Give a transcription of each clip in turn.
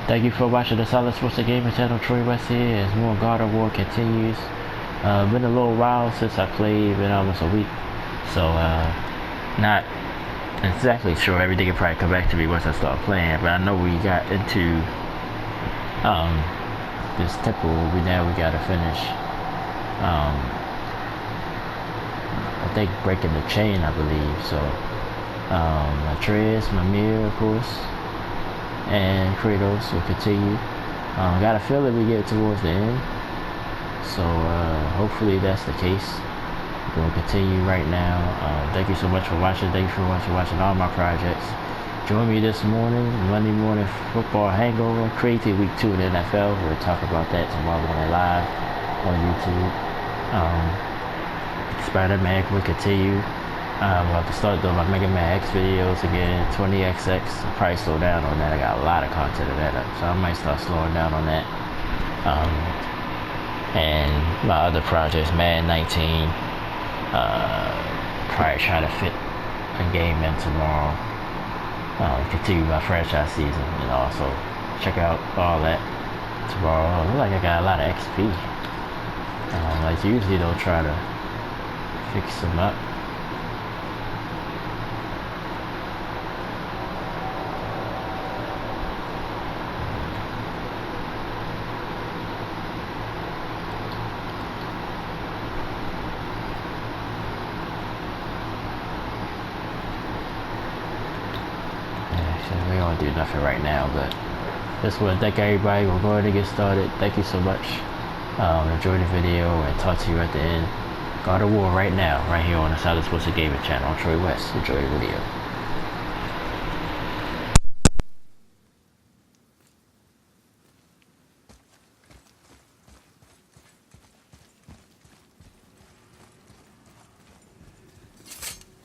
Thank you for watching the Solid Sports Gaming channel. Troy West here as more God of War continues. Been a little while since I played, been almost a week. So, not exactly sure. Everything will probably come back to me once I start playing. But I know we got into this temple. We gotta finish. I think breaking the chain, I believe. So, Atreus, Mimir, of course, and Kratos will continue. Got a feeling we get towards the end, so hopefully that's the case. We'll continue right now. Thank you so much for watching. Thank you for watching all my projects. Join me this morning, Monday morning football hangover, crazy week 2 in the NFL. We'll talk about that tomorrow morning live on YouTube. Spider-Man will continue. We'll have to start doing my Mega Man X videos again, 20XX. I'll probably slow down on that. I got a lot of content of that up, so I might start slowing down on that. And my other projects, Madden 19, probably try to fit a game in tomorrow. Continue my franchise season, and also check out all that tomorrow. Look like I got a lot of XP. Like usually they'll try to fix them up. We don't do nothing right now, but just want to thank everybody. We're going to get started. Thank you so much. Enjoy the video and talk to you at the end. God of War right now, right here on the Solid Sports Gaming channel. I'm Troy West. Enjoy the video.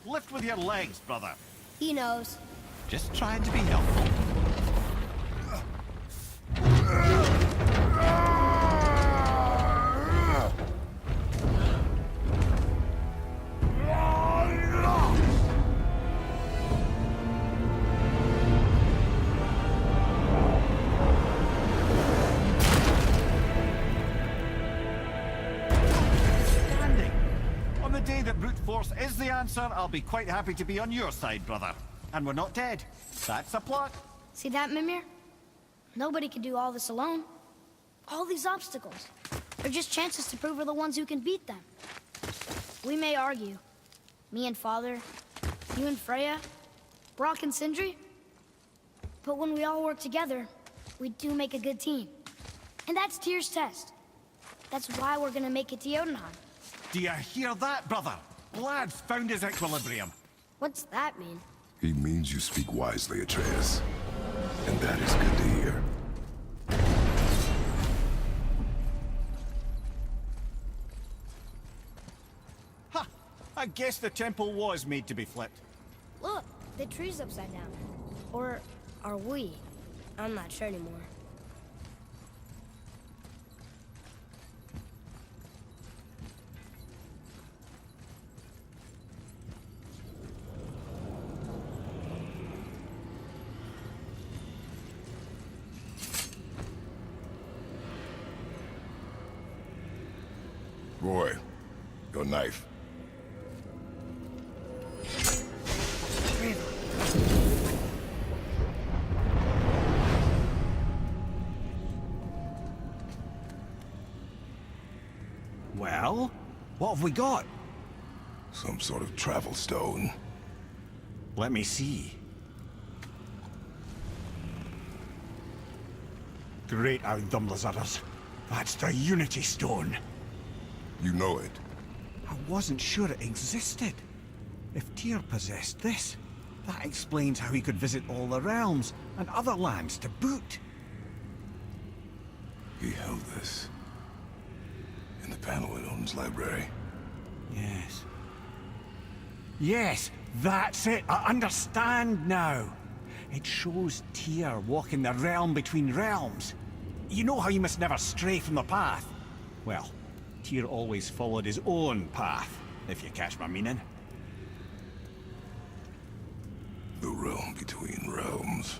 Lift with your legs, brother. He knows. Just trying to be helpful. Standing. On the day that brute force is the answer, I'll be quite happy to be on your side, brother. And we're not dead. That's a plot. See that, Mimir? Nobody can do all this alone. All these obstacles. They're just chances to prove we're the ones who can beat them. We may argue. Me and Father, you and Freya, Brock and Sindri. But when we all work together, we do make a good team. And that's Tyr's test. That's why we're gonna make it to Jotunheim. Do you hear that, brother? Blad's found his equilibrium. What's that mean? He means you speak wisely, Atreus. And that is good to hear. Ha! I guess the temple was made to be flipped. Look, the tree's upside down. Or are we? I'm not sure anymore. Boy, your knife. Well, what have we got? Some sort of travel stone. Let me see. Great Outdumblers. That's the Unity Stone. You know it. I wasn't sure it existed. If Tyr possessed this, that explains how he could visit all the realms and other lands to boot. He held this. In the panel in Odin's library. Yes. Yes, that's it. I understand now. It shows Tyr walking the realm between realms. You know how you must never stray from the path? Well, Tyr always followed his own path, if you catch my meaning. The realm between realms.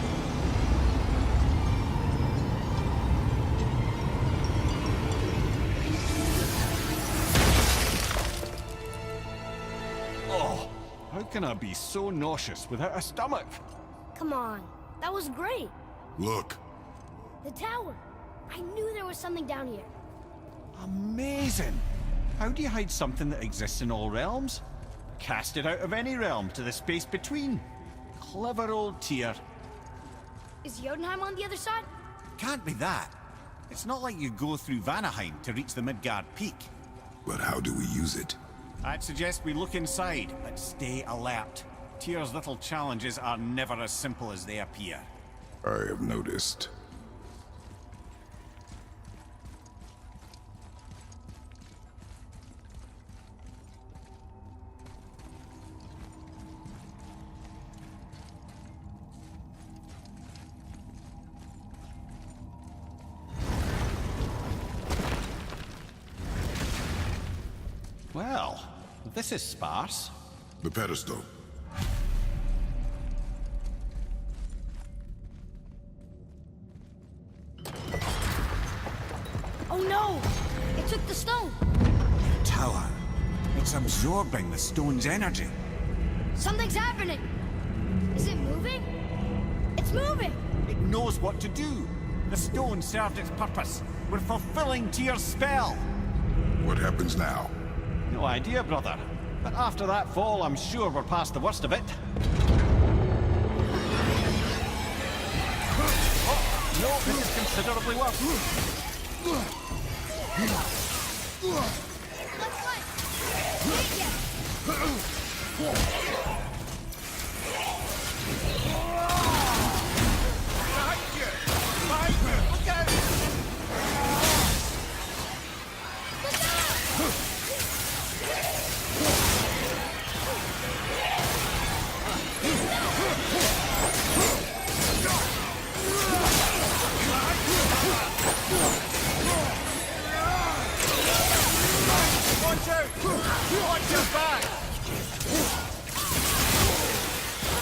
can I be so nauseous without a stomach? Come on, that was great. Look, The tower. I knew there was something down here. Amazing! How do you hide something that exists in all realms? Cast it out of any realm to the space between. Clever old Tyr. Is Jotunheim on the other side? Can't be that. It's not like you go through Vanaheim to reach the Midgard Peak. but how do we use it? I'd suggest we look inside, but stay alert. Tyr's little challenges are never as simple as they appear. I have noticed. Well, this is sparse. The pedestal. Oh no! It took the stone! Tower. It's absorbing the stone's energy. Something's happening! Is it moving? It's moving! It knows what to do. The stone served its purpose. We're fulfilling Tyr's spell. What happens now? No idea, brother. But after that fall, I'm sure we're past the worst of it. Oh, no, this is considerably worse. Let's fight! Wait yet! Look out! Watch out! Watch your back!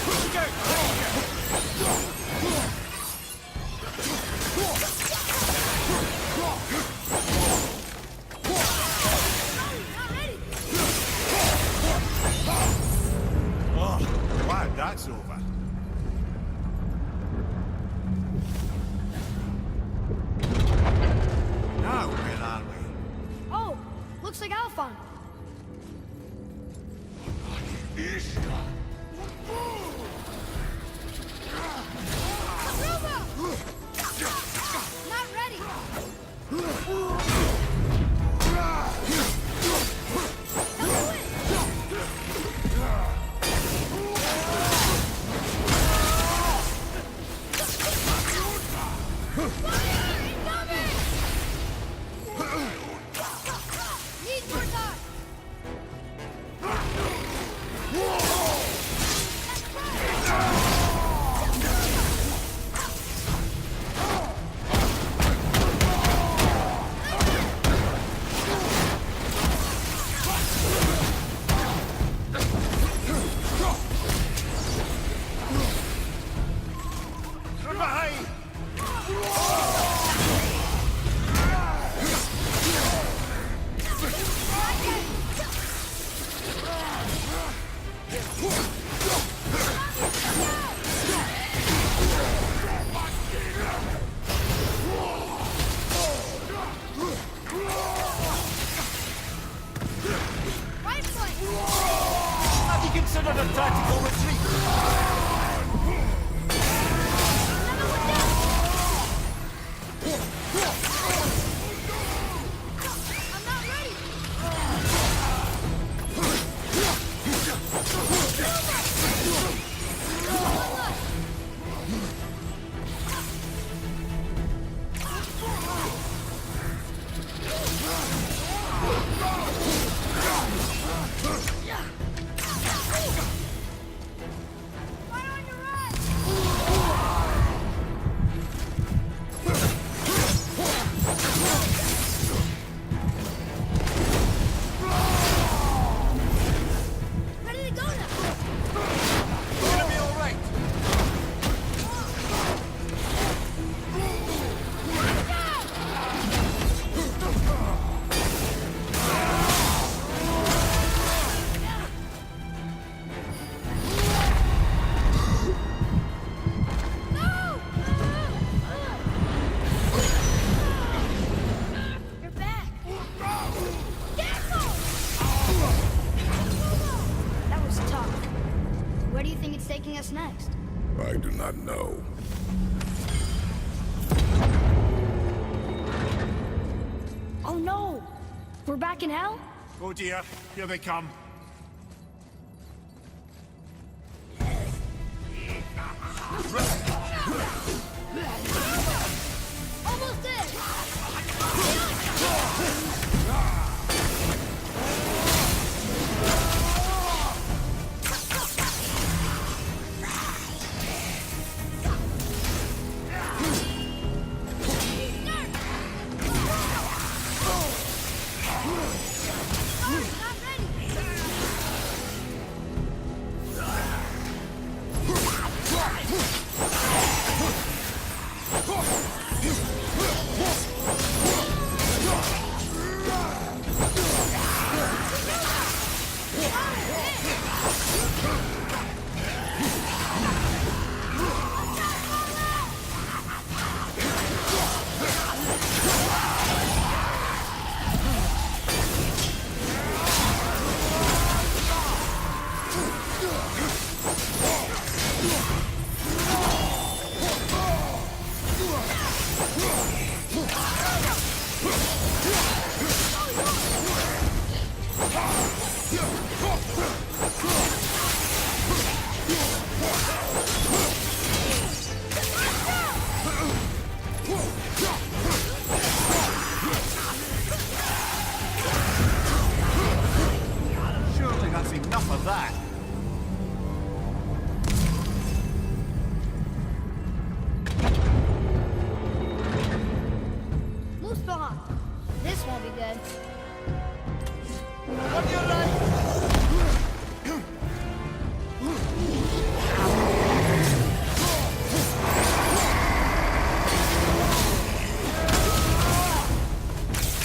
Look out! Not ready! Oh, glad that's over. Now, where are we? Oh, looks like Alphon. Not ready! Need more time! From behind! back in hell? Oh dear, here they come. Almost there! Surely that's enough of that. Muspelheim. This won't be good.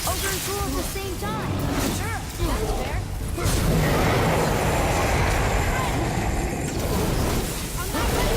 Ogre and Thor at the same time. Sure, that's fair. I'm not ready.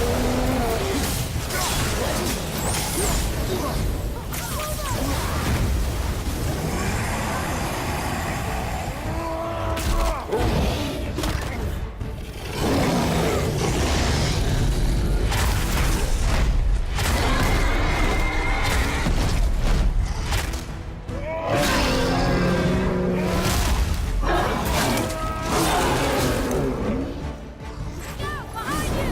Scout, behind you!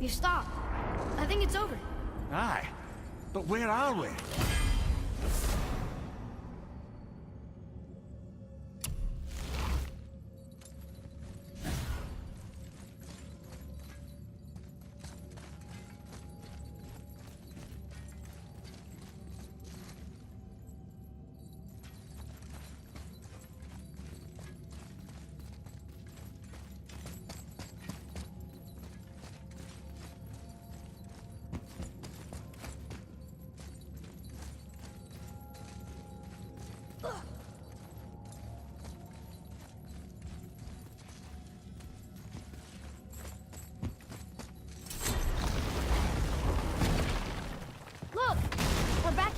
You stopped. I think it's over. Aye. But where are we?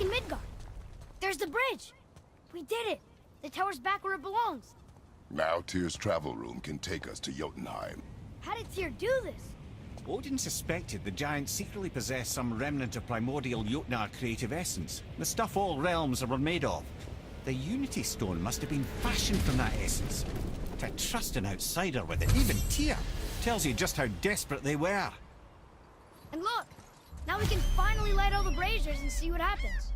back in Midgard. There's the bridge. We did it. The tower's back where it belongs. Now Tyr's travel room can take us to Jotunheim. How did Tyr do this? Odin suspected the giants secretly possessed some remnant of primordial Jotnar creative essence, the stuff all realms were made of. The Unity Stone must have been fashioned from that essence. To trust an outsider with it, even Tyr, tells you just how desperate they were. And look, now we can finally light all the braziers and see what happens.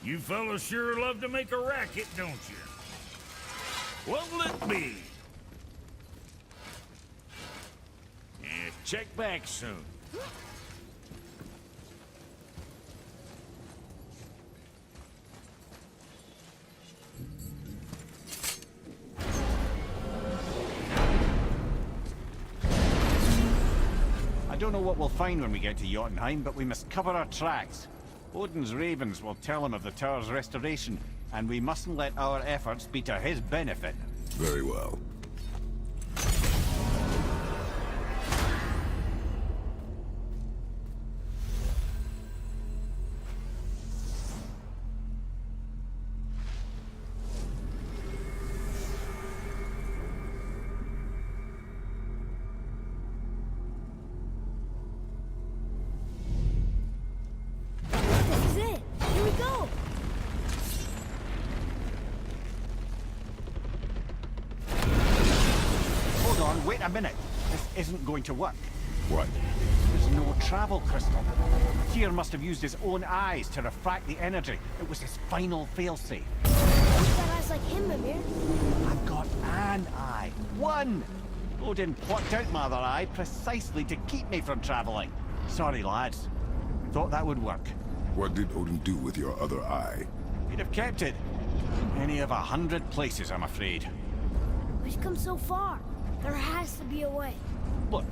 You fellas sure love to make a racket, don't you? What'll it be? Yeah, check back soon. I don't know what we'll find when we get to Jotunheim, but we must cover our tracks. Odin's ravens will tell him of the tower's restoration, and we mustn't let our efforts be to his benefit. Very well. This is it. Here we go. Hold on, wait a minute. This isn't going to work. What? There's no travel crystal. Tyr must have used his own eyes to refract the energy. It was his final failsafe. You've got eyes like him, Mimir. I've got an eye. One! Odin plucked out my other eye precisely to keep me from traveling. Sorry, lads. Thought that would work. What did Odin do with your other eye? He'd have kept it. Any of 100 places, I'm afraid. We've come so far. There has to be a way. Look,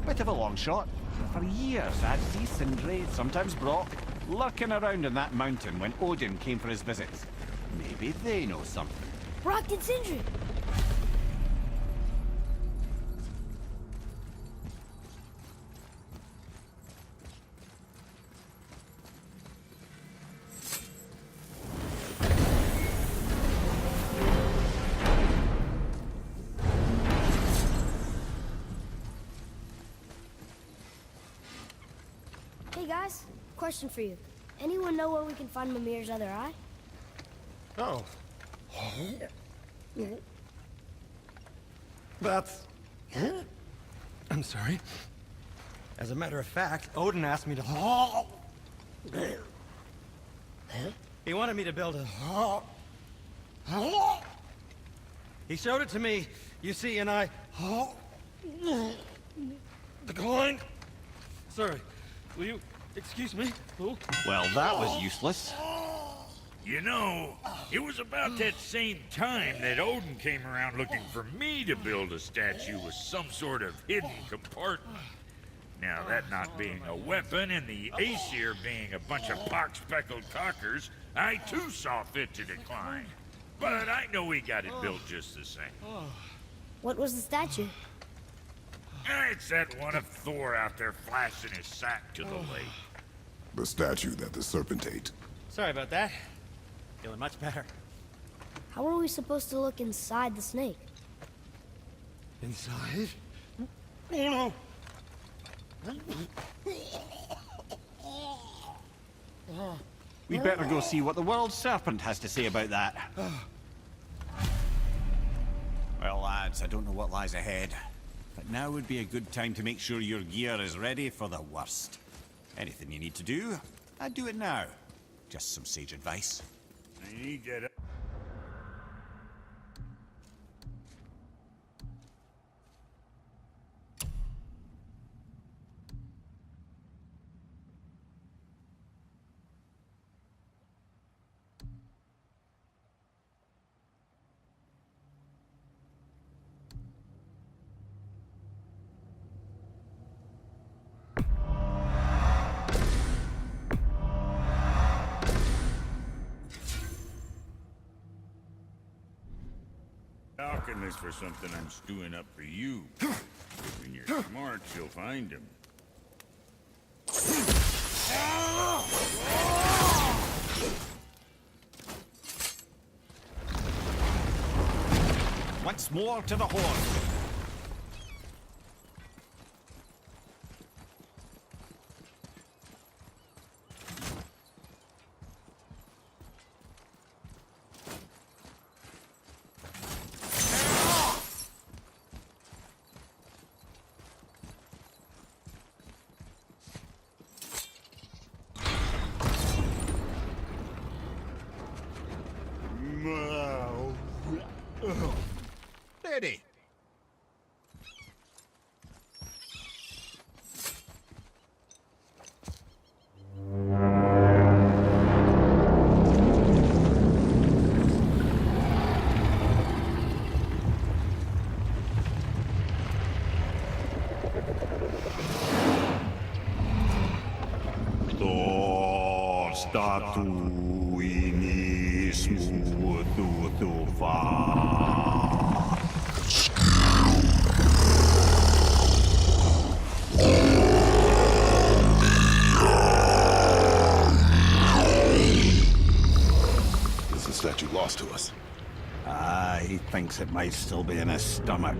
bit of a long shot. For years, I'd see Sindri, sometimes Brock, lurking around in that mountain when Odin came for his visits. Maybe they know something. Brock and Sindri. Hey guys, question for you. Anyone know where we can find Mimir's other eye? Oh. That's... I'm sorry. As a matter of fact, Odin asked me to... He wanted me to build a... He showed it to me, you see, and I... Declined. Sorry, will you excuse me? Oh. Well, that was useless. You know, it was about that same time that Odin came around looking for me to build a statue with some sort of hidden compartment. Now, that not being a weapon and the Aesir being a bunch of pock-speckled cockers, I too saw fit to decline. But I know we got it built just the same. What was the statue? It's that one of Thor out there flashing his sack to the lake. The statue that the serpent ate. Sorry about that. Feeling much better. How are we supposed to look inside the snake? Inside? Oh no! We'd better go see what the world serpent has to say about that. Well, lads, I don't know what lies ahead, but now would be a good time to make sure your gear is ready for the worst. Anything you need to do, I'd do it now. Just some sage advice. You get it. Alchemist for something I'm stewing up for you. When you're smart, you'll find him. Once more to the horse. Ready. Is the statue lost to us? He thinks it might still be in his stomach.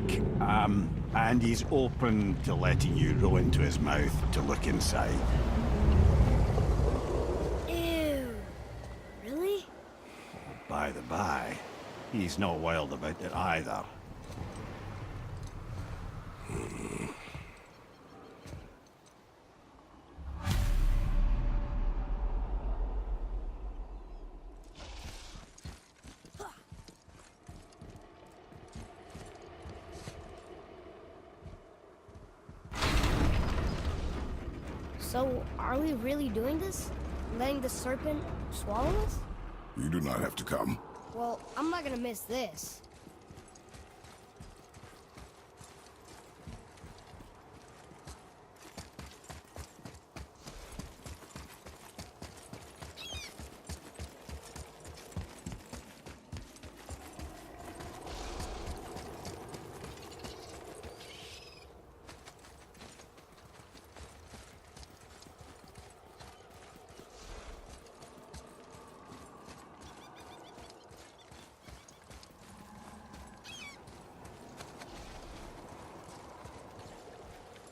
And he's open to letting you row into his mouth to look inside. Ew. Really? By the by, he's not wild about it either. So, are we really doing this? Letting the serpent swallow us? You do not have to come. Well, I'm not gonna miss this.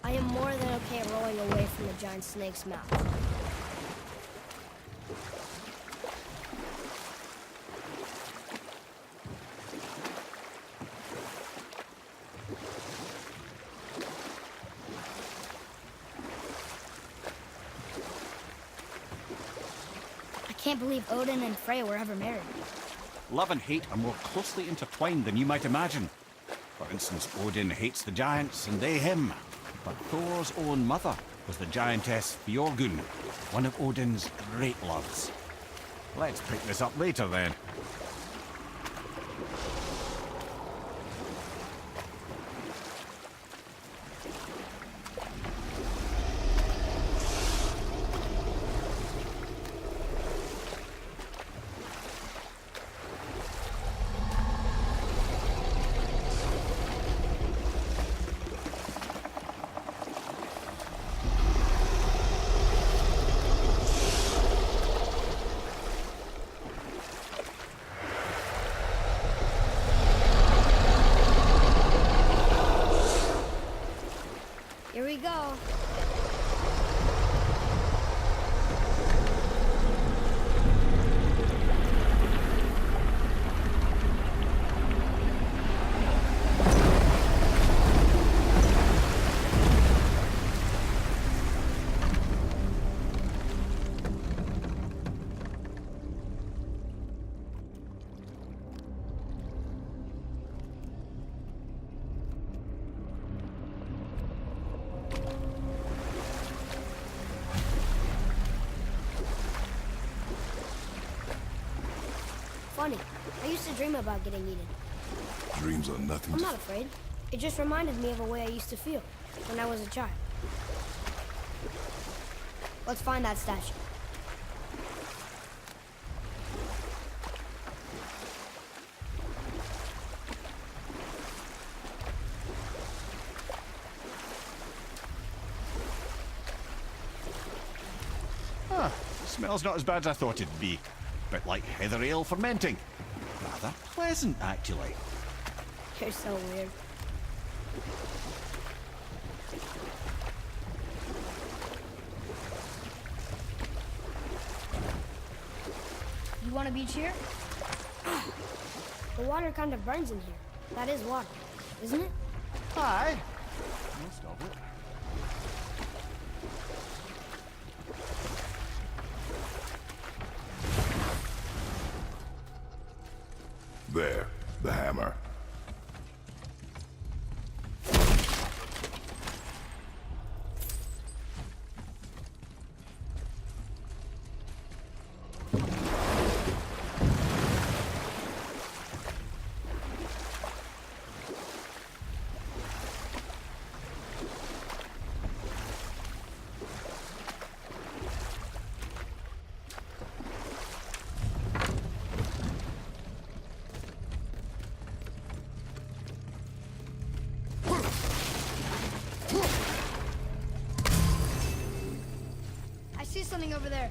I am more than okay rolling away from the giant snake's mouth. I can't believe Odin and Freya were ever married. Love and hate are more closely intertwined than you might imagine. For instance, Odin hates the giants and they him. But Thor's own mother was the giantess Fjorgun, one of Odin's great loves. Let's pick this up later then. Here we go. Funny. I used to dream about getting eaten. Dreams are nothing I'm to... not afraid. It just reminded me of a way I used to feel when I was a child. Let's find that statue. Smells not as bad as I thought it'd be. Bit like heather ale fermenting. Rather pleasant, actually. You're so weird. You want a beach here? The water kind of burns in here. That is water, isn't it? Aye. Most of it. There, the hammer. I see something over there.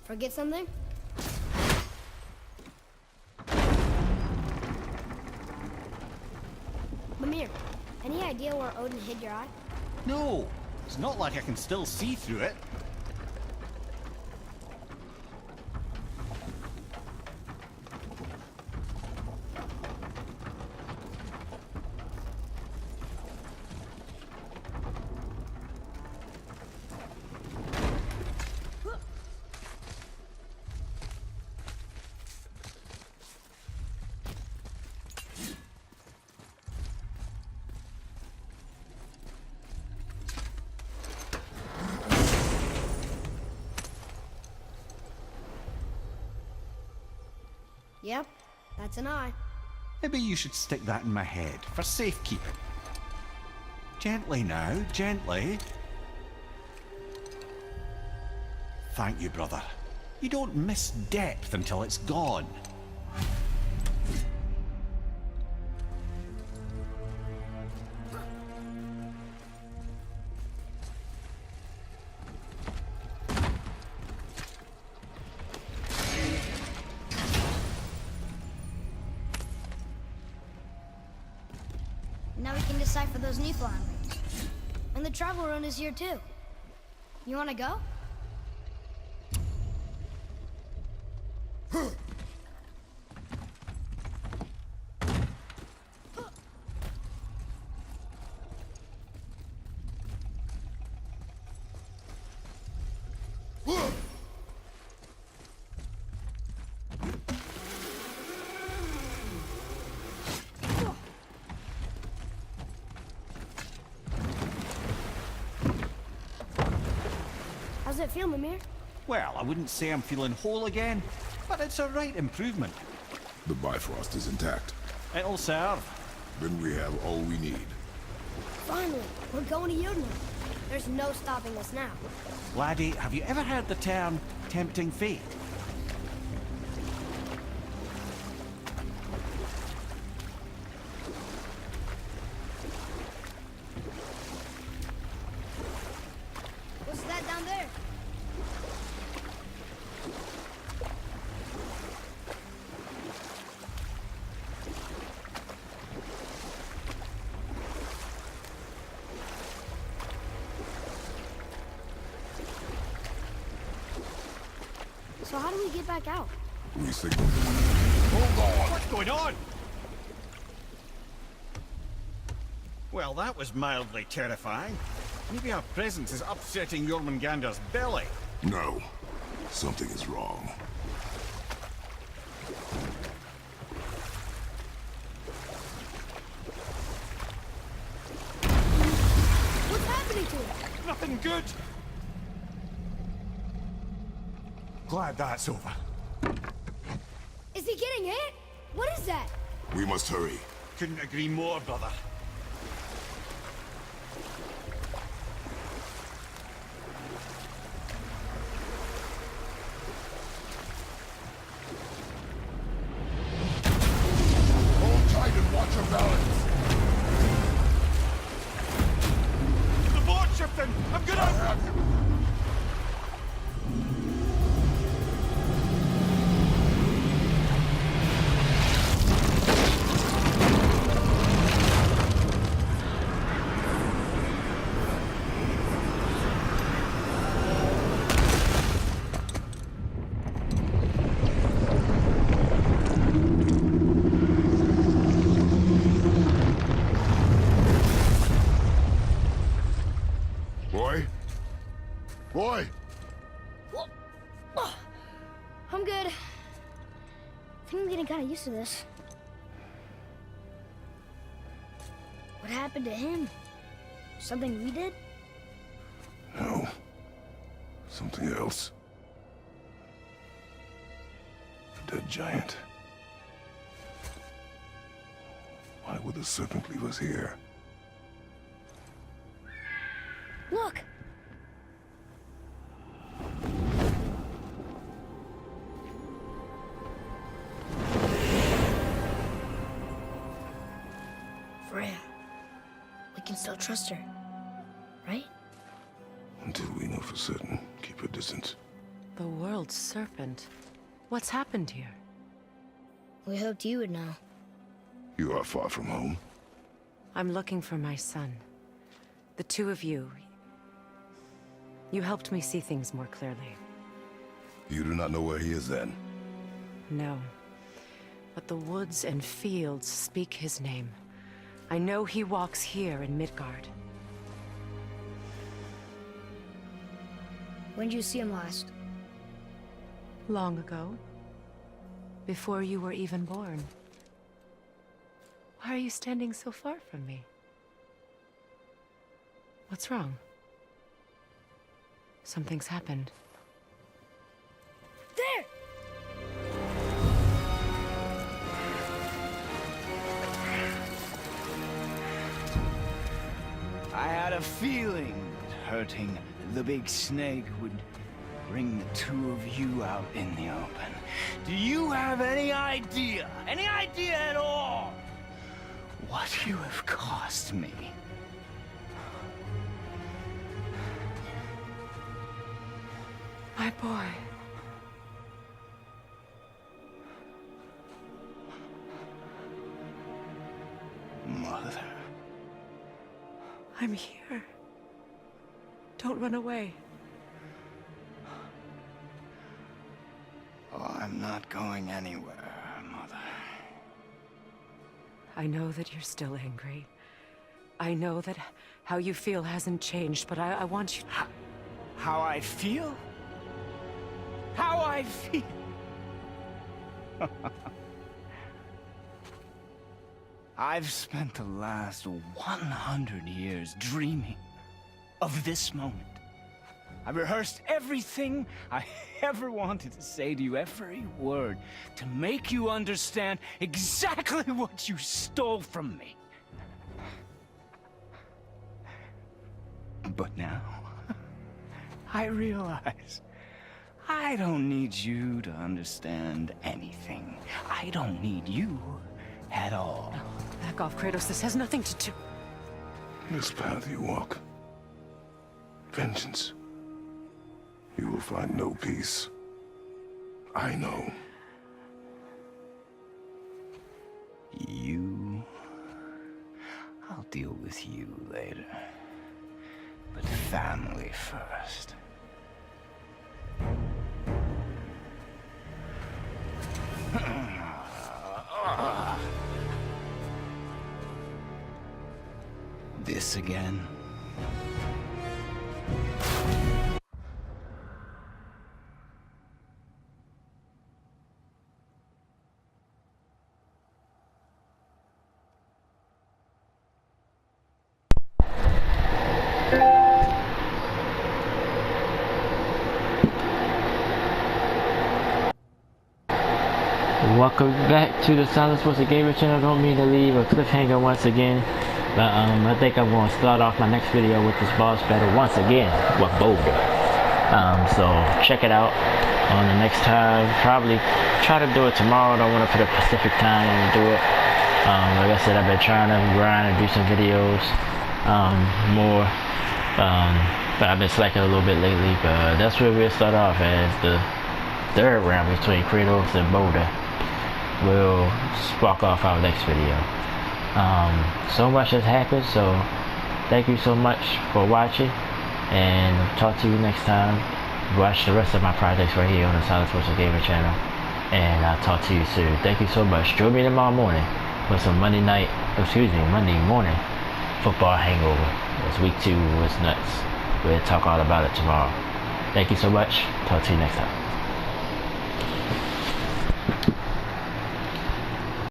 Forget something? Mimir, any idea where Odin hid your eye? No, it's not like I can still see through it. Yep, that's an eye. Maybe you should stick that in my head for safekeeping. Gently now, gently. Thank you, brother. You don't miss depth until it's gone. Now we can decipher those Niflheim rings. And the travel rune is here too. You wanna go? How's it feel, Mimir? Well, I wouldn't say I'm feeling whole again, but it's a right improvement. The Bifrost is intact. It'll serve. Then we have all we need. Finally, we're going to Jotunheim. There's no stopping us now. Laddie, have you ever heard the term tempting fate? What's that down there? So how do we get back out? We signal. Hold on! What's going on? Well, that was mildly terrifying. Maybe our presence is upsetting Jormungandr's belly. No. Something is wrong. What's happening to it? Nothing good. Glad that's over. Is he getting hit? What is that? We must hurry. Couldn't agree more, brother. Hold tight and watch your balance. The board's shifting! I'm gonna... Roy? Roy! I'm good. I think I'm getting kind of used to this. What happened to him? Something we did? No. Something else. A dead giant. Why would the serpent leave us here? Look! Freya. We can still trust her, right? Until we know for certain, keep a distance. The world's serpent. What's happened here? We hoped you would know. You are far from home. I'm looking for my son. The two of you. You helped me see things more clearly. You do not know where he is then? No. But the woods and fields speak his name. I know he walks here in Midgard. When did you see him last? Long ago. Before you were even born. Why are you standing so far from me? What's wrong? Something's happened. There! I had a feeling that hurting the big snake would bring the two of you out in the open. Do you have any idea at all, what you have cost me? My boy. Mother. I'm here. Don't run away. Oh, I'm not going anywhere, Mother. I know that you're still angry. I know that how you feel hasn't changed, but I want you to... How I feel? How I feel? I've spent the last 100 years dreaming of this moment. I rehearsed everything I ever wanted to say to you, every word, to make you understand exactly what you stole from me. But now, I realize I don't need you to understand anything. I don't need you at all. Back off, Kratos. This has nothing to do... This path you walk, vengeance, you will find no peace. I know. You... I'll deal with you later. But family first. This again? Welcome back to the Silence Sports Gamer channel. Don't mean to leave a cliffhanger once again, but I think I'm going to start off my next video with this boss battle once again with Baldur. So check it out on the next time. Probably try to do it tomorrow. Don't want to put a specific time and do it. Like I said, I've been trying to grind and do some videos more, but I've been slacking a little bit lately. But that's where we'll start off as the third round between Kratos and Baldur. We'll spark off our next video. So much has happened, so thank you so much for watching, and talk to you next time. Watch the rest of my projects right here on the Silence Sports Gamer channel, and I'll talk to you soon. Thank you so much. Join me tomorrow morning for some Monday morning football hangover. It's week 2 was nuts. We'll talk all about it tomorrow. Thank you so much. Talk to you next time.